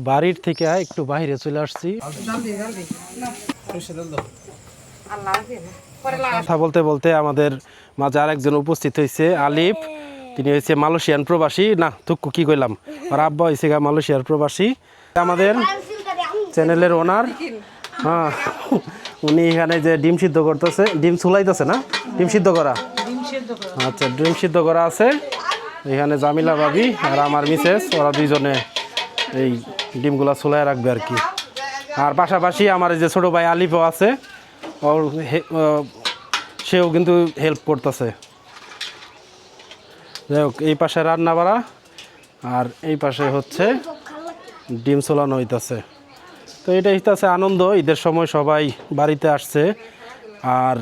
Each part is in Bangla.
বাড়ির থেকে একটু বাইরে চলে আসছি। কথা বলতে বলতে আমাদের মাঝে আরেকজন উপস্থিত হয়েছে, আলিফ। তিনি হয়েছে মালয়েশিয়ান প্রবাসী, না তুক্কু কি কইলাম, আর আব্বা হয়েছে মালয়েশিয়ার প্রবাসী। আমাদের চ্যানেলের ওনার, হ্যাঁ, উনি এখানে যে ডিম সিদ্ধ করতেছে, ডিম চুলাইতেছে না, ডিম সিদ্ধ করা, আচ্ছা ডিম সিদ্ধ করা আছে এখানে। জামিলা ভাবি আর আমার মিসেস, ওরা দুইজনে এই ডিমগুলা চুলায় রাখবে আর কি। আর পাশাপাশি আমার যে ছোটো ভাই আলিফও আছে, ওর সেও কিন্তু হেল্প করতেছে। যাই হোক, এই পাশে রান্না বাড়া আর এই পাশে হচ্ছে ডিম চলানো হইতেছে। তো এটা হইতেছে আনন্দ, ঈদের সময় সবাই বাড়িতে আসছে। আর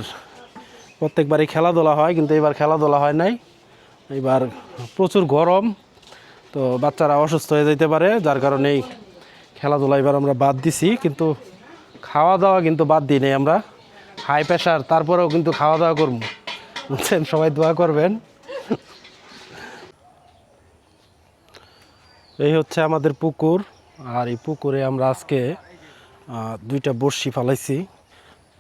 প্রত্যেকবারই খেলাধুলা হয়, কিন্তু এবার খেলাধুলা হয় নাই। এবার প্রচুর গরম, তো বাচ্চারা অসুস্থ হয়ে যেতে পারে, যার কারণে এই খেলাধুলা এবার আমরা বাদ দিছি। কিন্তু খাওয়া দাওয়া কিন্তু বাদ দিই নাই আমরা, হাই প্রেশার তারপরেও কিন্তু খাওয়া দাওয়া করবো, বুঝছেন, সবাই দোয়া করবেন। এই হচ্ছে আমাদের পুকুর, আর এই পুকুরে আমরা আজকে দুইটা বড়শি ফালাইছি।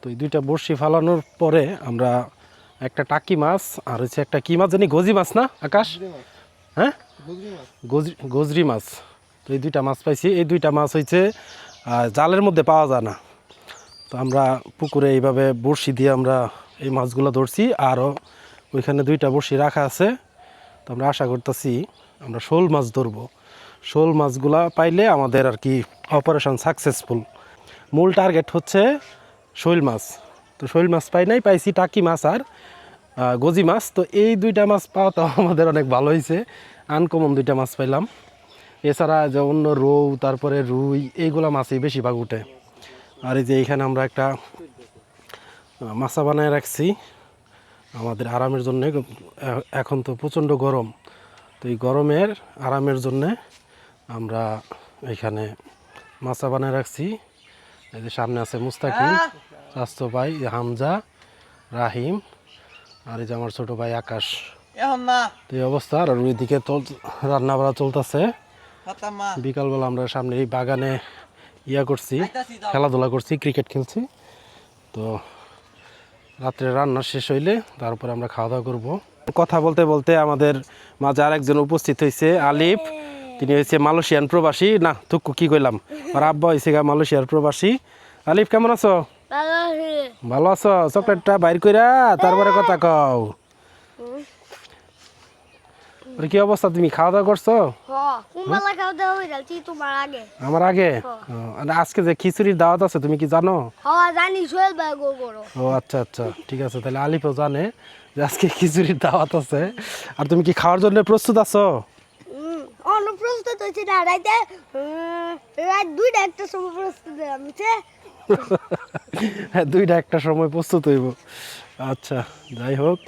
তো এই দুইটা বড়শি ফালানোর পরে আমরা একটা টাকি মাছ আর হচ্ছে একটা কি মাছ জানি, গজি মাছ না আকাশ, হ্যাঁ গজরি মাছ। তো এই দুইটা মাছ পাইছি। এই দুইটা মাছ হয়েছে জালের মধ্যে পাওয়া যায় না, তো আমরা পুকুরে এইভাবে বড়শি দিয়ে আমরা এই মাছগুলো ধরছি। আরও ওইখানে দুইটা বড়শি রাখা আছে, তো আমরা আশা করতেছি আমরা শোল মাছ ধরবো। শোল মাছগুলা পাইলে আমাদের আর কি অপারেশন সাকসেসফুল। মূল টার্গেট হচ্ছে শৈল মাছ। তো শৈল মাছ পাই নাই, পাইছি টাকি মাছ আর গজি মাছ। তো এই দুইটা মাছ পাওয়াটাও আমাদের অনেক ভালো হয়েছে, আনকমন দুইটা মাছ পাইলাম। এছাড়া যে অন্য রৌ, তারপরে রুই, এইগুলা মাছই বেশিরভাগ উঠে। আর এই যে এইখানে আমরা একটা মাছা বানায় রাখছি আমাদের আরামের জন্যে। এখন তো প্রচণ্ড গরম, তো এই গরমের আরামের জন্যে আমরা এখানে মাছা বানায় রাখছি। এই যে সামনে আছে মুস্তাকিম, স্বাস্থ্য ভাই হামজা, রাহিম, আর এই যে আমার ছোট ভাই আকাশ। তো এই অবস্থা। আর ওইদিকে রান্না বাড়া চলতেছে। বিকালবেলা আমরা সামনে এই বাগানে করছি, খেলাধুলা করছি, ক্রিকেট খেলছি। তো রাত্রে রান্না শেষ হইলে তারপরে আমরা খাওয়া দাওয়া করবো। কথা বলতে বলতে আমাদের মাঝে আরেকজন উপস্থিত হয়েছে, আলিফ। তিনি হয়েছে মালয়েশিয়ান প্রবাসী, না তুক্কু কি কইলাম, আর আব্বা হয়েছে মালয়েশিয়ার প্রবাসী। আলিফ কেমন আছো? ভালো আছো? চকলেটটা বাইর কইরা তারপরে কথা কও। কি অবস্থা, তুমি খাওয়া দাওয়া করছো? আমার আগে? আজকে যে খিচুড়ির দাওয়াত আছে তুমি কি জানো? ও আচ্ছা আচ্ছা, ঠিক আছে, তাহলে আলিফও জানে যে আজকে খিচুড়ির দাওয়াত আছে। আর তুমি কি খাওয়ার জন্য প্রস্তুত আছো? হ্যাঁ, 2টা-1টার সময় প্রস্তুত হইব। আচ্ছা, যাই হোক,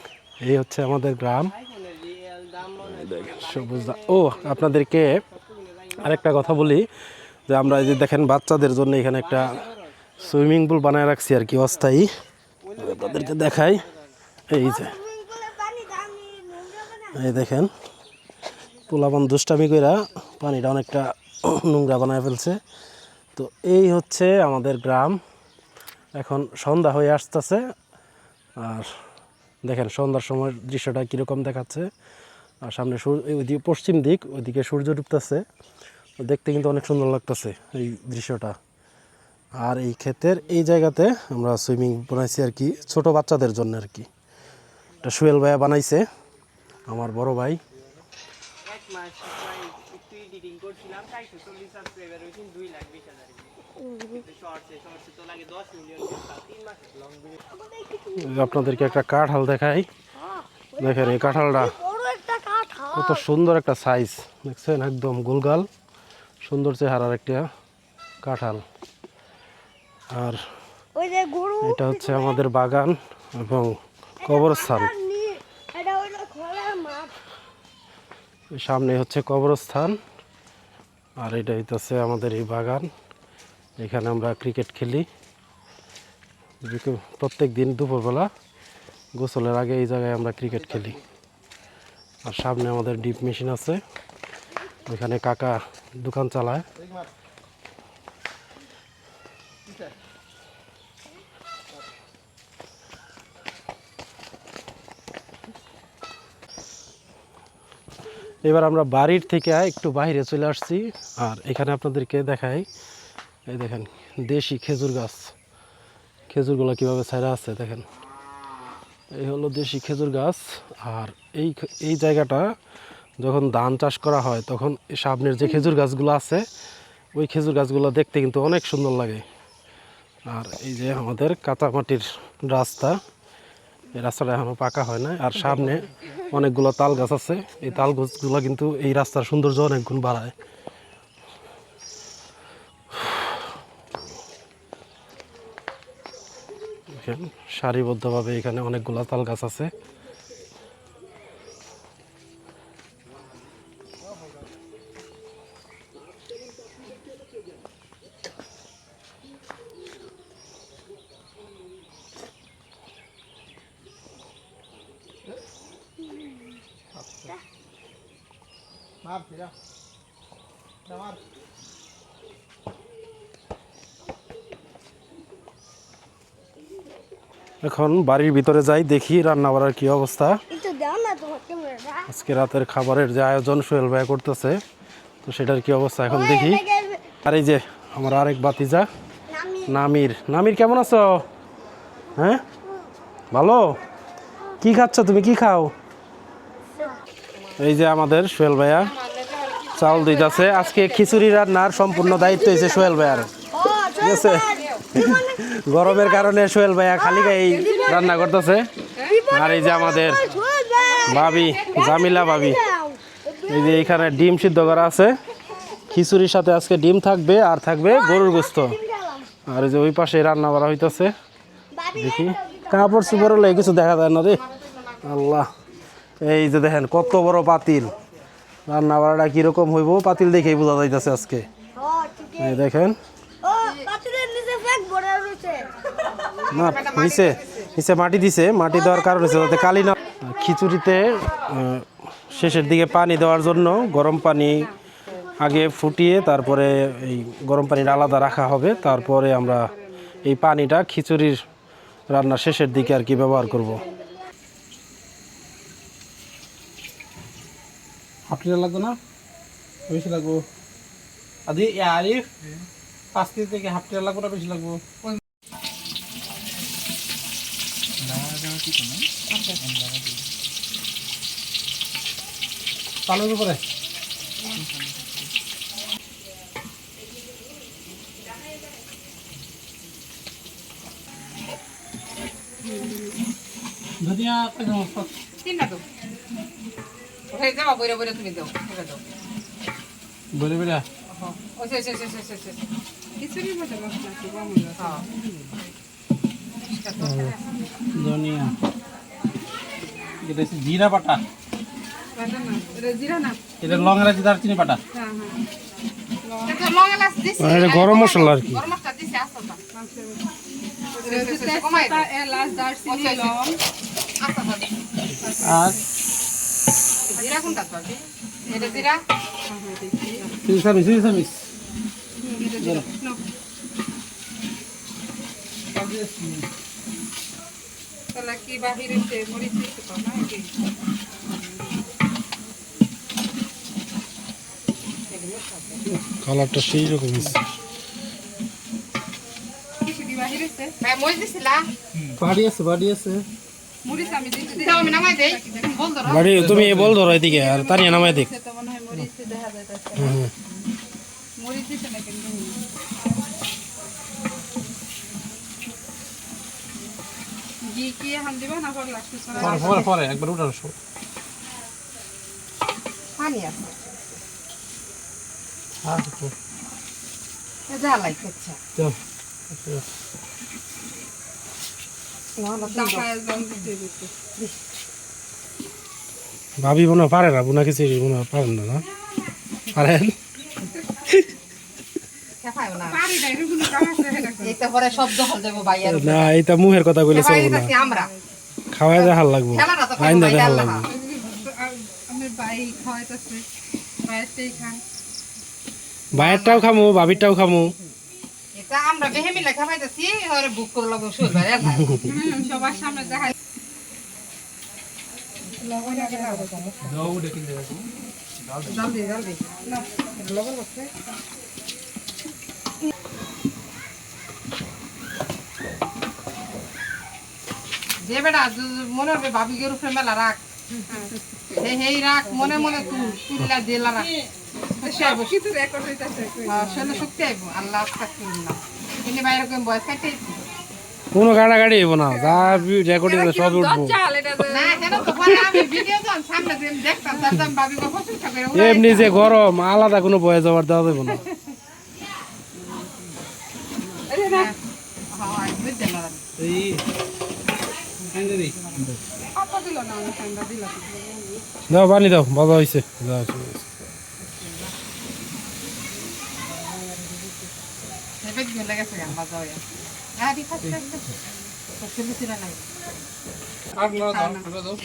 এই হচ্ছে আমাদের গ্রাম। ও আপনাদেরকে আরেকটা কথা বলি, যে আমরা এই যে দেখেন বাচ্চাদের জন্য এখানে একটা সুইমিং পুল বানায় রাখছি আর কি, অস্থায়ী। আপনাদেরকে দেখাই, এই যে এই দেখেন পোলাপান দুষ্টামি কইরা পানিটা অনেকটা নোংরা বানায় ফেলছে। তো এই হচ্ছে আমাদের গ্রাম। এখন সন্ধ্যা হয়ে আসতেছে, আর দেখেন সন্ধ্যার সময় দৃশ্যটা কীরকম দেখাচ্ছে। আর সামনে ওইদিকে পশ্চিম দিক, ওইদিকে সূর্য ডুবতেছে, দেখতে কিন্তু অনেক সুন্দর লাগতেছে এই দৃশ্যটা। আর এই ক্ষেতের এই জায়গাতে আমরা সুইমিং বানাইছি আর কি, ছোট বাচ্চাদের জন্য আর কি। এটা সুয়েল ভাইয়া বানাইছে, আমার বড় ভাই। আপনাদেরকে একটা কাঁঠাল দেখাই, দেখেন এই কাঁঠালটা কত সুন্দর একটা সাইজ, দেখছেন, একদম গোলগাল সুন্দর চেহারার একটা কাঁঠাল। আর এটা হচ্ছে আমাদের বাগান এবং কবরস্থান। সামনে হচ্ছে কবরস্থান, আর এটা হইতেছে আমাদের এই বাগান। এখানে আমরা ক্রিকেট খেলি প্রত্যেক দিন দুপুরবেলা, গোসলের আগে এই জায়গায় আমরা ক্রিকেট খেলি। আর সামনে আমাদের ডিপ মেশিন আছে, ওইখানে কাকা দোকান চালায়, এবার আমরা বাড়ির থেকে একটু বাইরে চলে আসছি, আর এখানে আপনাদেরকে দেখাই, এই দেখেন দেশি খেজুর গাছ, খেজুরগুলো কীভাবে ছাইরা আছে দেখেন। এই হলো দেশি খেজুর গাছ। আর এই জায়গাটা যখন ধান চাষ করা হয় তখন সামনের যে খেজুর গাছগুলো আছে ওই খেজুর গাছগুলো দেখতে কিন্তু অনেক সুন্দর লাগে। আর এই যে আমাদের কাঁচা মাটির রাস্তা, এই রাস্তাটা এখনও পাকা হয় না। আর সামনে অনেকগুলো তাল গাছ আছে, এই তাল গাছগুলো কিন্তু এই রাস্তার সৌন্দর্য অনেক গুণ বাড়ায়। সারিবদ্ধভাবে এখানে অনেকগুলো তাল গাছ আছে। এখন বাড়ির ভিতরে যাই, দেখি রান্না বাড়ার কি অবস্থা। আজকে রাতের খাবারের যে আয়োজন সোহেল ভাই করতেছে, তো সেটার কি অবস্থা এখন দেখি। আর এই যে আমার আরেক বাতিজা নামির। নামির কেমন আছো? হ্যাঁ ভালো। কি খাচ্ছ তুমি, কি খাও? এই যে আমাদের সোহেল ভাইয়া চাউল দিতেছে। আজকে খিচুড়ি রান্নার সম্পূর্ণ দায়িত্ব হয়েছে সোহেল ভাইয়ার, ঠিক আছে? গরমের কারণে সোহেল ভাইয়া খালি গায়ে রান্না করতেছে। আর এই যে আমাদের ভাবি জামিলা ভাবি, এই যে এখানে ডিম সিদ্ধ করা আছে, খিচুড়ির সাথে আজকে ডিম থাকবে আর থাকবে গরুর গোস্ত। আর এই যে ওই পাশে রান্না করা হইতেছে, দেখি কাপড় চুপড় হলে কিছু দেখা যায় না রে আল্লাহ। এই যে দেখেন কত বড় পাতিল, রান্না বাড়াটা কিরকম হইব পাতিল দেখেই বোঝা যাইতেছে আজকে। এই দেখেন না, নিচে নিচে মাটি দিছে, মাটি দেওয়ার কারণ হচ্ছে যাতে কালি না। খিচুড়িতে শেষের দিকে পানি দেওয়ার জন্য গরম পানি আগে ফুটিয়ে তারপরে এই গরম পানিটা আলাদা রাখা হবে, তারপরে আমরা এই পানিটা খিচুড়ির রান্না শেষের দিকে আর কি ব্যবহার করব। হাফ লিটার লাগবে না, বেশি লাগবো? আদি আরিফ 5 কেজি থেকে হাফ লিটার লাগবে না বেশি লাগবো? চালের উপরে ধনিয়া তিনটা তো ওখানে যাবা বইরা বইরা তুমি দাও ওটা দাও বলে বলে ওই সে খিচুড়ি মতো মশলা কি কম হ্যাঁ ধনিয়া, এটা হচ্ছে জিরা বাটা, বাটা না এটা জিরা না, এটা লং এলাচি দারচিনি বাটা। হ্যাঁ এটা লং এলাচ দিছি, এটা গরম মশলা আর কি। গরম মশলা দিছি আস্তা এটা কমাই দাও এলাচ দারচিনি লং আস্তা আর জিরা কোনটা তো এটা জিরা সিসামিস এটা জিরা নো তাহলে কি বাহিরে সে মরিচ দিতে পারো না কি কালারটা সেই রকম কিছু কি বাহিরে সে হ্যাঁ মরিচ দিছিলা বাড়ি আছে মরিচ আমি দিতে দাও আমি নামাই দেই বল ধরো বাড়ি তুমি বল ধরো এদিকে আর তানিয়া নামাই দেখ। তো মনে হয় মরিচ দেখা যাইতাছে মরিচ দিতে না কেন ঘি কি হাম দিবা না পর লাস্ট পরে পরে একবার উঠানো সব পানি আছে আর যা লাইছে আচ্ছা চল ভাবি মনে পারে না, বোনা খিচুড়ি মনে পারেন না, না পারেন? না এটা মুহের কথা কইলে চলবো না, খাওয়াই দেখার লাগবো, আইন্দা দেখার লাগবো। বাইরটাও খামু ভাবিরটাও খামু। তা আমরা বেহে মিলে খাবাইতেছি ওরে বুক করে লাগবো শোলবার সবার সামনে দেখাই জলদি জলদি না লবণ করছে যে বেটা মনে হবে ভাবিকের উপরে মেলা রাখ হেই রাখ মনে মনে তুললা জেলা রাখ শক্তি আইব আল্লাহ এনে বাইরে বয়স কাটে কোনো গাড়াগাড়ি হইব না যা রেকর্ডিং সব উঠবো না কেন তো পরে আমি ভিডিও যখন সামনে দিন দেখতাম তখন ভাবি গো পছন্দ করে এমনি যে গরম আলাদা কোনো বয়ে যাওয়ার দেওয়া যাবে না হ্যাঁ বুঝতে না এই হ্যান্ডেরি আপা দিল না আমি ঠান্ডা দিলাম দাও পানি দাও ভালো হয়েছে দাও হেবেট গেলে গেছে গান বাজা হয়ে হ্যাঁ ঠিক আছে তো ছেলে ছেলে নাই আর না দাও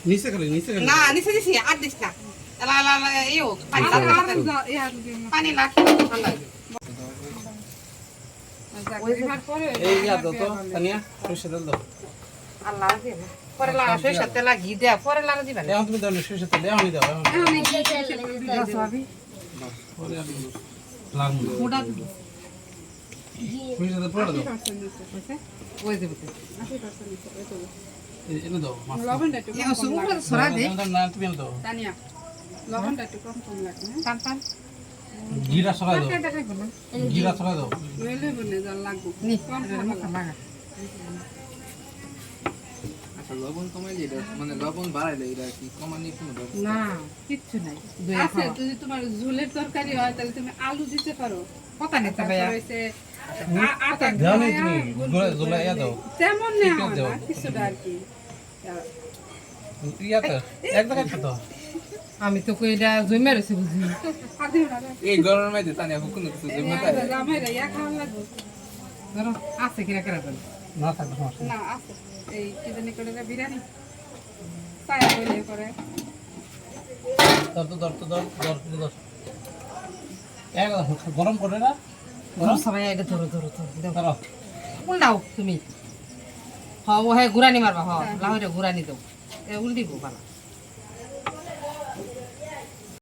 নিচে খালি না নিচে দিছি আর দিস না লা লা লা ইও পানি পানি লাগ এই ইয়া দাও তো তানিয়া সরষে তেল দাও আল্লাহ দিন পরে লাগা সরিষার তেল ঘি দেয়া পরে লাগা দিবেন এখন তুমি দাও সরষে তেল এখনই দাও পরে আমি লাগু মোটা সরষে তেল পরে দাও ওই দেব এনে দাও এ সুমুর সরা দে না তুমি এনে দাও তানিয়া লবণটা একটু কম কম লাগে হ্যাঁ টান টান জিরা ছড়াই দাও জিরা ছড়াই দাও নইলে বলে জল লাগবো নি কম কম মুখ লাগা আচ্ছা লবণ কমাইলে এটা মানে লবণ বাড়াইলে এটা কি কমানি কোনো দরকার না কিচ্ছু নাই আছে যদি তোমার ঝোলের তরকারি হয় তাহলে তুমি আলু দিতে পারো কথা নেই তো ভাইয়া হইছে আটা দাও নি তুমি জোলা ইয়া দাও তেমন নেওয়া হয় না কিছুটা আর কি ইয়াতে এক জায়গায় দাও আমি তো কইরা জমে রইছে বুঝি আদি না এই গরমের মধ্যে তানি আপু কোনো কিছু জমে যায় জামাইরা ইয়া খাওয়া লাগবে ধরো আছে কিনা কেরা বল না থাকবে সমস্যা না আছে এই কি জানি করে না বিরিয়ানি পায়া বলে করে দর এক গরম করে না ধরো সবাই আগে ধরো ধরো ধরো ধরো উল্টাও তুমি হ ও হে গুরানি মারবা হ লাহরে গুরানি দাও এ উল্টি গো বালা